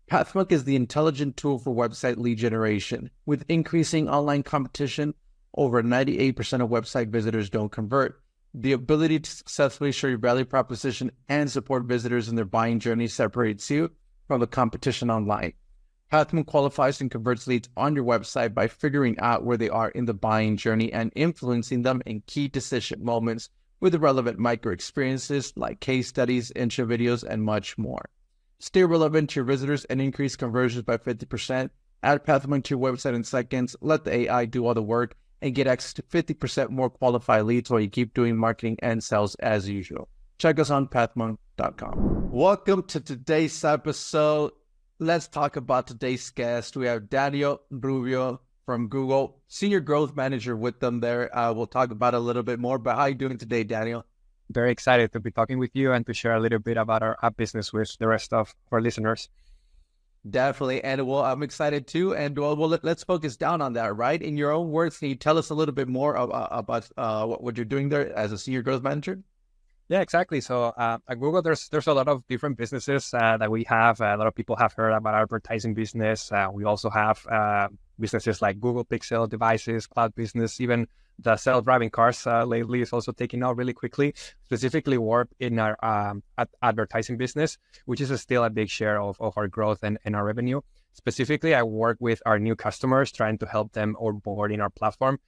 Pathmonk is the intelligent tool for website lead generation. With increasing online competition, over 98% of website visitors don't convert. The ability to successfully show your value proposition and support visitors in their buying journey separates you from the competition online. Pathmonk qualifies and converts leads on your website by figuring out where they are in the buying journey and influencing them in key decision moments with the relevant micro experiences like case studies, intro videos, and much more. Stay relevant to your visitors and increase conversions by 50%. Add Pathmonk to your website in seconds. Let the AI do all the work and get access to 50% more qualified leads while you keep doing marketing and sales as usual. Check us on pathmonk.com. Welcome to today's episode. Let's talk about today's guest. We have Daniel Rubio from Google, Senior Growth Manager with them there. We'll talk about it a little bit more, but how are you doing today, Daniel? Very excited to be talking with you and to share a little bit about our app business with the rest of our listeners. Definitely. And well, I'm excited too. And let's focus down on that, right? In your own words, can you tell us a little bit more about what you're doing there as a Senior Growth Manager? Yeah, exactly. So at Google, there's a lot of different businesses that we have. A lot of people have heard about our advertising business. We also have businesses like Google Pixel devices, cloud business, even the self-driving cars lately is also taking out really quickly. Specifically work in our advertising business, which is still a big share of our growth and our revenue. Specifically, I work with our new customers, trying to help them onboard in our platform.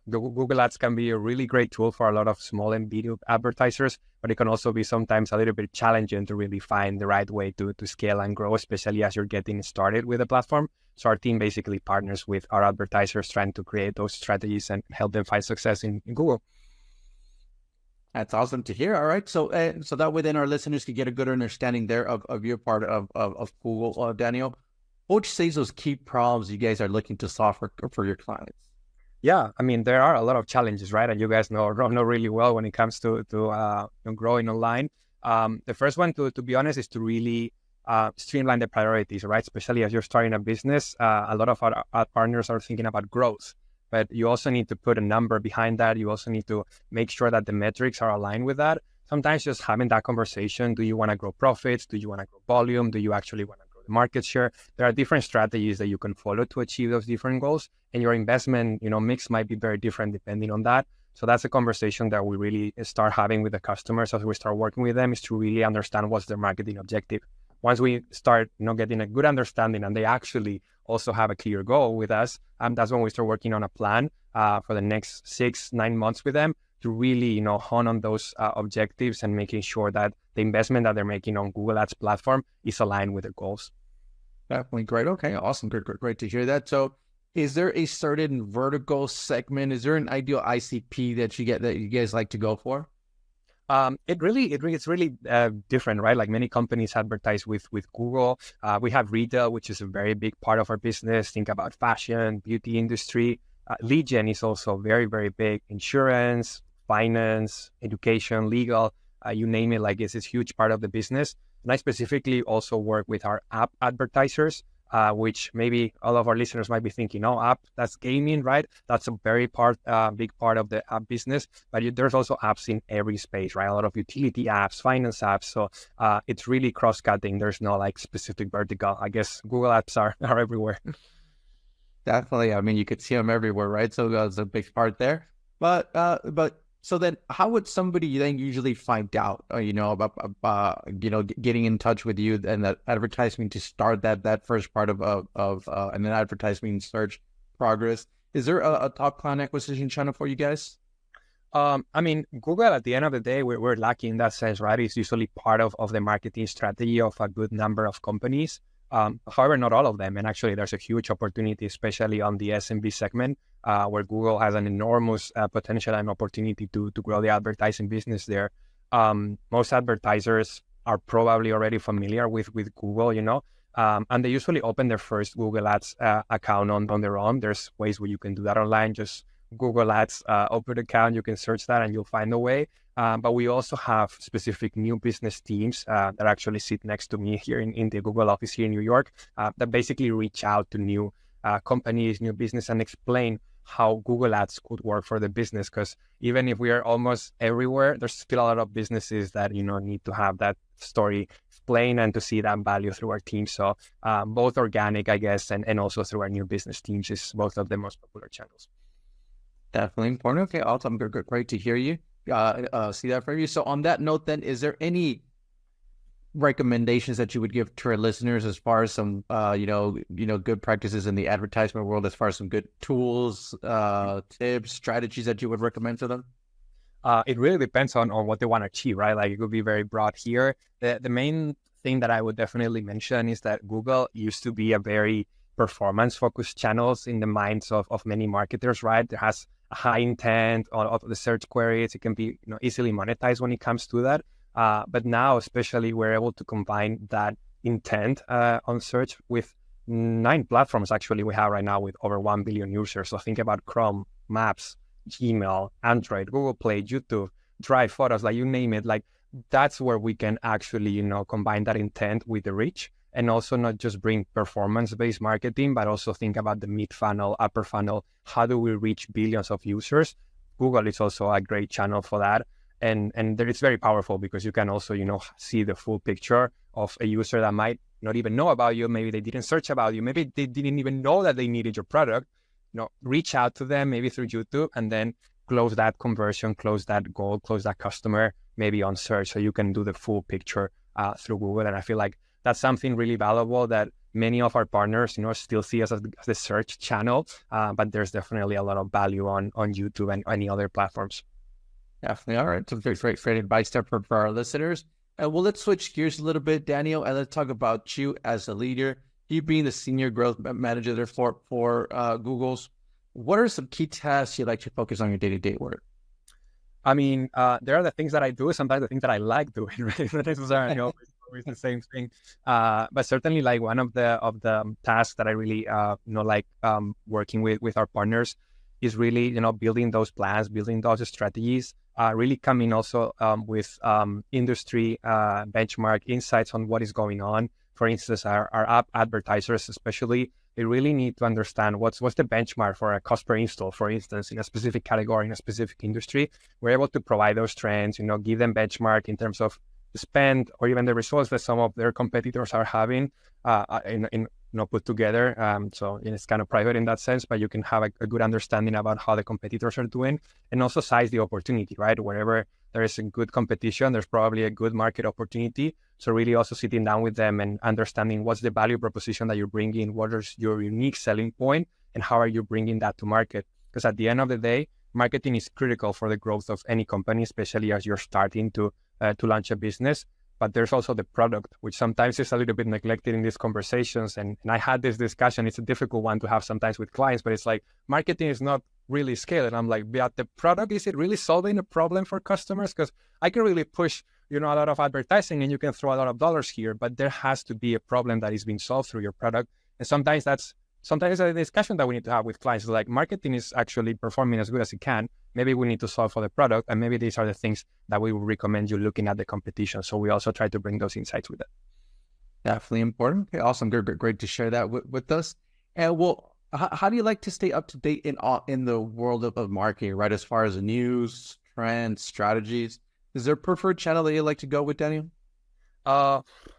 Google Ads can be a really great tool for a lot of small and medium advertisers, but it can also be sometimes a little bit challenging to really find the right way to scale and grow, especially as you're getting started with the platform. So our team basically partners with our advertisers trying to create those strategies and help them find success in Google. That's awesome to hear. All right. So that way then our listeners can get a good understanding there of your part of Google, Daniel. What would you say is those key problems you guys are looking to solve for your clients? Yeah, I mean, there are a lot of challenges, right? And you guys know really well when it comes to growing online. The first one, to be honest, is to really streamline the priorities, right? Especially as you're starting a business, a lot of our partners are thinking about growth, but you also need to put a number behind that. You also need to make sure that the metrics are aligned with that. Sometimes just having that conversation, do you want to grow profits? Do you want to grow volume? Do you actually want to grow the market share? There are different strategies that you can follow to achieve those different goals. And your investment, mix might be very different depending on that. So that's a conversation that we really start having with the customers as we start working with them, is to really understand what's their marketing objective. Once we start, getting a good understanding and they actually also have a clear goal with us, that's when we start working on a plan for the next 6-9 months with them to really, hone on those objectives and making sure that the investment that they're making on Google Ads platform is aligned with their goals. Definitely great. Okay, awesome. Great to hear that. So is there a certain vertical segment? Is there an ideal ICP that you guys like to go for? It's really different, right? Like many companies advertise with Google. We have retail, which is a very big part of our business. Think about fashion, beauty industry. Lead gen is also very, very big. Insurance, finance, education, legal, you name it, like it's a huge part of the business. And I specifically also work with our app advertisers, which maybe all of our listeners might be thinking, oh, app, that's gaming, right? That's a very big part of the app business, but there's also apps in every space, right? A lot of utility apps, finance apps. So it's really cross-cutting. There's no like specific vertical. I guess Google apps are everywhere. Definitely. I mean, you could see them everywhere, right? So that's a big part there. But so then how would somebody then usually find out, about getting in touch with you and that advertisement to start that first part of an advertisement search progress? Is there a top client acquisition channel for you guys? I mean, Google, at the end of the day, we're lucky in that sense, right? It's usually part of the marketing strategy of a good number of companies. However, not all of them. And actually, there's a huge opportunity, especially on the SMB segment, where Google has an enormous potential and opportunity to grow the advertising business there. Most advertisers are probably already familiar with Google, and they usually open their first Google Ads account on their own. There's ways where you can do that online. Just Google Ads, open account, you can search that and you'll find a way. But we also have specific new business teams that actually sit next to me here in the Google office here in New York that basically reach out to new companies, new business, and explain how Google Ads could work for the business. Because even if we are almost everywhere, there's still a lot of businesses that, need to have that story explained and to see that value through our team. So both organic, I guess, and also through our new business teams is both of the most popular channels. Definitely important. Okay, awesome. Great to hear you. See that from you. So on that note, then, is there any recommendations that you would give to our listeners as far as some, good practices in the advertisement world, as far as some good tools, tips, strategies that you would recommend to them? It really depends on what they want to achieve, right? Like it could be very broad here. The main thing that I would definitely mention is that Google used to be a very performance-focused channels in the minds of many marketers, right? There has a high intent of the search queries. It can be easily monetized when it comes to that. But now, especially, we're able to combine that intent on search with 9 platforms actually we have right now with over 1 billion users. So think about Chrome, Maps, Gmail, Android, Google Play, YouTube, Drive, Photos, like you name it. Like that's where we can actually, combine that intent with the reach, and also not just bring performance-based marketing, but also think about the mid-funnel, upper funnel. How do we reach billions of users? Google is also a great channel for that. And there it's very powerful because you can also, see the full picture of a user that might not even know about you. Maybe they didn't search about you. Maybe they didn't even know that they needed your product. Reach out to them maybe through YouTube and then close that conversion, close that goal, close that customer, maybe on search. So you can do the full picture through Google. And I feel like that's something really valuable that many of our partners, still see us as the search channel. But there's definitely a lot of value on YouTube and any other platforms. Definitely. All right. So great advice there for our listeners. Well, let's switch gears a little bit, Daniel, and let's talk about you as a leader. You being the senior growth manager there for Google's. What are some key tasks you like to focus on your day-to-day work? I mean, there are the things that I do, sometimes the things that I like doing, right? Not necessarily always the same thing. But certainly, like one of the tasks that I really like working with our partners is really building those plans, building those strategies, really coming also with industry benchmark insights on what is going on. For instance, our app advertisers especially, they really need to understand what's the benchmark for a cost per install, for instance, in a specific category, in a specific industry. We're able to provide those trends, give them benchmark in terms of the spend or even the results that some of their competitors are having in put together. So it's kind of private in that sense, but you can have a good understanding about how the competitors are doing, and also size the opportunity, right? Wherever there is a good competition, there's probably a good market opportunity. So really also sitting down with them and understanding what's the value proposition that you're bringing, what is your unique selling point, and how are you bringing that to market? Because at the end of the day, marketing is critical for the growth of any company, especially as you're starting to launch a business. But there's also the product, which sometimes is a little bit neglected in these conversations. And I had this discussion. It's a difficult one to have sometimes with clients, but it's like marketing is not really scaled. And I'm like, but the product, is it really solving a problem for customers? Because I can really push, a lot of advertising and you can throw a lot of dollars here, but there has to be a problem that is being solved through your product. And sometimes it's a discussion that we need to have with clients. Like marketing is actually performing as good as it can. Maybe we need to solve for the product, and maybe these are the things that we would recommend you looking at the competition. So we also try to bring those insights with it. Definitely important. Okay, awesome. Great to share that with us. And well, how do you like to stay up to date in the world of marketing, right? As far as news, trends, strategies, is there a preferred channel that you like to go with, Daniel?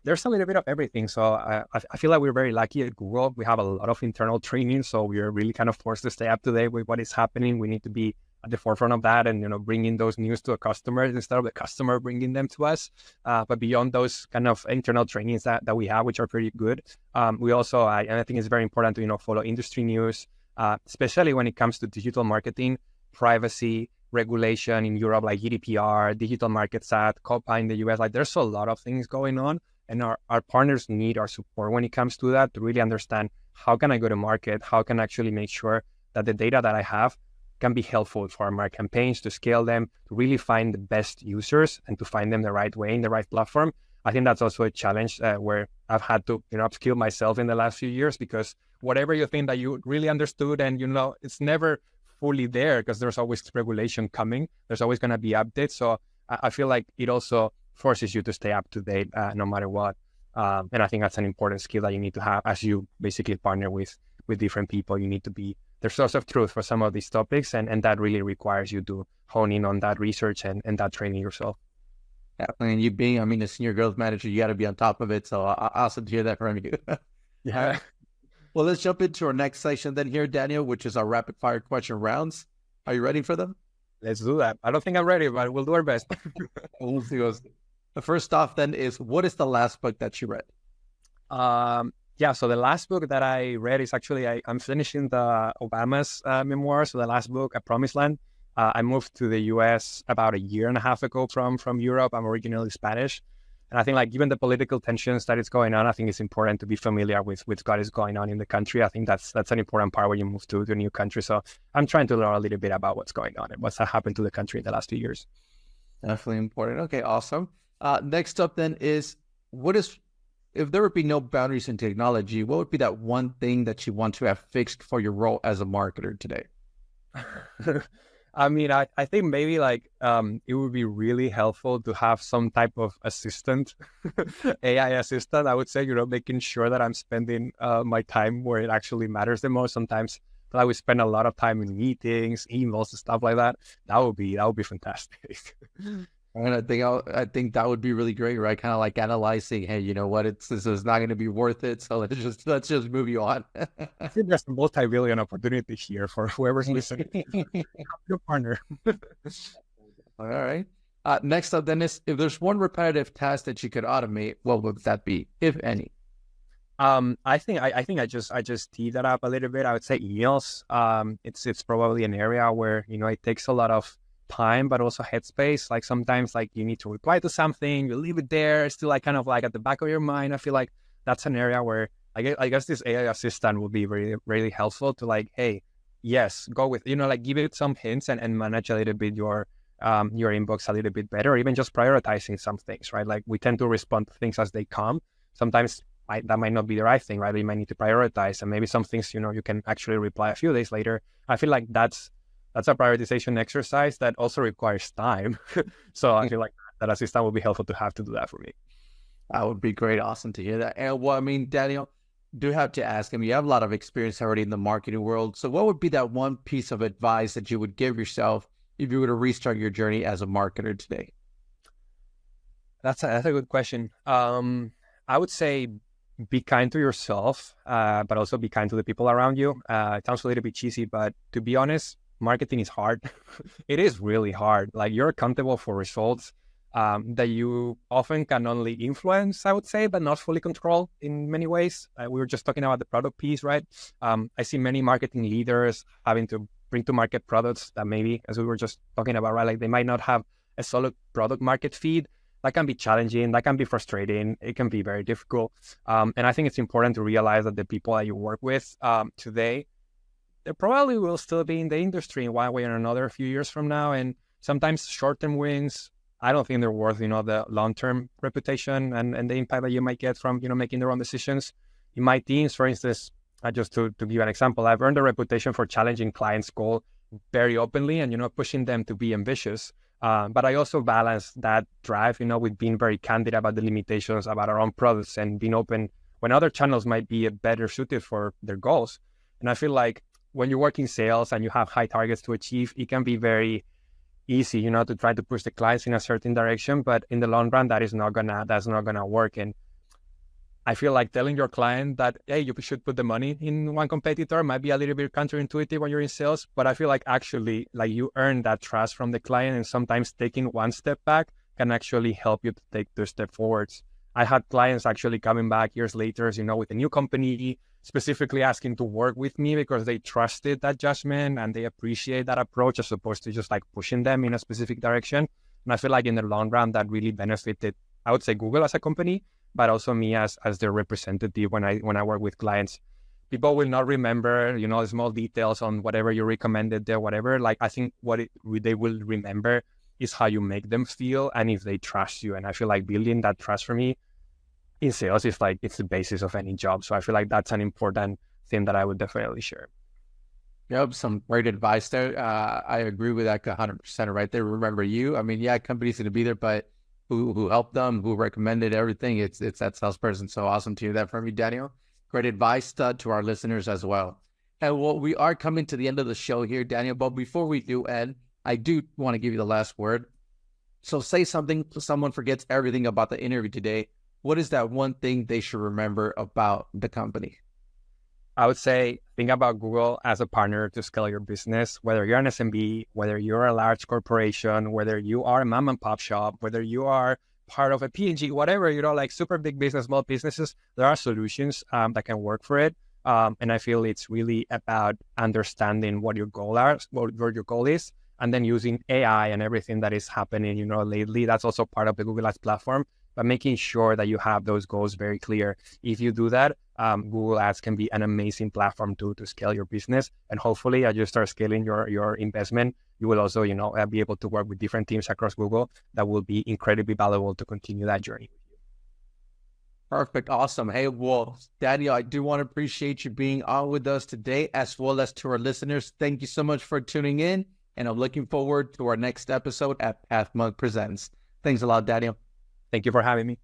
There's a little bit of everything. So I feel like we're very lucky at Google. We have a lot of internal training, so we are really kind of forced to stay up to date with what is happening. We need to be at the forefront of that and, bringing those news to a customer instead of the customer bringing them to us. But beyond those kind of internal trainings that we have, which are pretty good, we also, and I think it's very important to, follow industry news, especially when it comes to digital marketing, privacy, regulation in Europe, like GDPR, Digital Markets Act, COPPA in the US. Like there's a lot of things going on, and our partners need our support when it comes to that, to really understand how can I go to market, how can I actually make sure that the data that I have can be helpful for my campaigns, to scale them, to really find the best users and to find them the right way in the right platform. I think that's also a challenge where I've had to, upskill myself in the last few years, because whatever you think that you really understood and, it's never fully there, because there's always regulation coming. There's always going to be updates. So I feel like it also forces you to stay up to date no matter what. And I think that's an important skill that you need to have as you basically partner with different people. You need to be their source of truth for some of these topics, and that really requires you to hone in on that research and that training yourself. Yeah, and you being, I mean, a senior growth manager, you got to be on top of it. So awesome to hear that from you. Yeah. All right. Well, let's jump into our next section then here, Daniel, which is our rapid fire question rounds. Are you ready for them? Let's do that. I don't think I'm ready, but we'll do our best. We'll see. The first off then is, what is the last book that you read? Yeah, so the last book that I read is actually, I'm finishing the Obama's memoir. So the last book, A Promised Land. I moved to the US about a year and a half ago from Europe. I'm originally Spanish. And I think like given the political tensions that is going on, I think it's important to be familiar with what is going on in the country. I think that's an important part when you move to a new country. So I'm trying to learn a little bit about what's going on and what's happened to the country in the last few years. Definitely important. Okay, awesome. Next up then is, if there would be no boundaries in technology, what would be that one thing that you want to have fixed for your role as a marketer today? I mean, I think maybe like it would be really helpful to have some type of assistant, AI assistant. I would say, making sure that I'm spending my time where it actually matters the most. Sometimes I would spend a lot of time in meetings, emails, and stuff like that. That would be fantastic. And I think that would be really great, right? Kind of like analyzing, hey, you know what, this is not going to be worth it, so let's just move you on. I think there's a multi-billion opportunity here for whoever's listening. Your partner. All right. Next up, then, is, if there's one repetitive task that you could automate, what would that be, if any? I think I just teed that up a little bit. I would say emails. It's probably an area where it takes a lot of time, but also headspace. Like sometimes like you need to reply to something, you leave it there, it's still like kind of like at the back of your mind. I feel like that's an area where I guess this AI assistant will be really, really helpful to like, hey, yes, go with, like give it some hints and manage a little bit your inbox a little bit better, or even just prioritizing some things, right? Like we tend to respond to things as they come. Sometimes that might not be the right thing, right? You might need to prioritize, and maybe some things, you can actually reply a few days later. I feel like that's a prioritization exercise that also requires time. So I feel like that assistant would be helpful to have to do that for me. That would be great. Awesome to hear that. And well, I mean, Daniel, do have to ask him, you have a lot of experience already in the marketing world. So what would be that one piece of advice that you would give yourself if you were to restart your journey as a marketer today? That's a good question. I would say be kind to yourself, but also be kind to the people around you. It sounds a little bit cheesy, but to be honest, marketing is hard. It is really hard. Like you're accountable for results that you often can only influence, I would say, but not fully control in many ways. We were just talking about the product piece, right? I see many marketing leaders having to bring to market products that maybe, as we were just talking about, right? Like they might not have a solid product market feed. That can be challenging. That can be frustrating. It can be very difficult. And I think it's important to realize that the people that you work with today, they probably will still be in the industry in one way or another a few years from now. And sometimes short-term wins, I don't think they're worth, the long-term reputation and the impact that you might get from, making the wrong decisions. In my teams, for instance, just to give you an example, I've earned a reputation for challenging clients' goal very openly and, pushing them to be ambitious. But I also balance that drive, with being very candid about the limitations about our own products and being open when other channels might be better suited for their goals. And I feel like when you work in sales and you have high targets to achieve, it can be very easy, to try to push the clients in a certain direction. But in the long run, that's not gonna work. And I feel like telling your client that, hey, you should put the money in one competitor might be a little bit counterintuitive when you're in sales. But I feel like actually, like you earn that trust from the client, and sometimes taking one step back can actually help you to take 2 steps forwards. I had clients actually coming back years later, with a new company, specifically asking to work with me because they trusted that judgment and they appreciate that approach as opposed to just like pushing them in a specific direction. And I feel like in the long run, that really benefited, I would say, Google as a company, but also me as their representative when I work with clients. People will not remember, the small details on whatever you recommended there, whatever. Like I think they will remember is how you make them feel and if they trust you. And I feel like building that trust for me in sales is like, it's the basis of any job. So I feel like that's an important thing that I would definitely share. Yep, some great advice there. I agree with that 100% right there. Remember you. I mean, yeah, company's going to be there, but who helped them, who recommended everything, it's that salesperson. So awesome to hear that from you, Daniel. Great advice to our listeners as well. And well, we are coming to the end of the show here, Daniel. But before we do end, I do want to give you the last word. So say something, someone forgets everything about the interview today. What is that one thing they should remember about the company? I would say think about Google as a partner to scale your business, whether you're an SMB, whether you're a large corporation, whether you are a mom and pop shop, whether you are part of a P&G, whatever, like super big business, small businesses, there are solutions that can work for it. And I feel it's really about understanding what your goal is, and then using AI and everything that is happening, lately. That's also part of the Google Ads platform, but making sure that you have those goals very clear. If you do that, Google Ads can be an amazing platform to scale your business. And hopefully, as you start scaling your investment, you will also, be able to work with different teams across Google that will be incredibly valuable to continue that journey. Perfect. Awesome. Hey, well, Daniel, I do want to appreciate you being on with us today, as well as to our listeners. Thank you so much for tuning in, and I'm looking forward to our next episode at Pathmonk Presents. Thanks a lot, Daniel. Thank you for having me.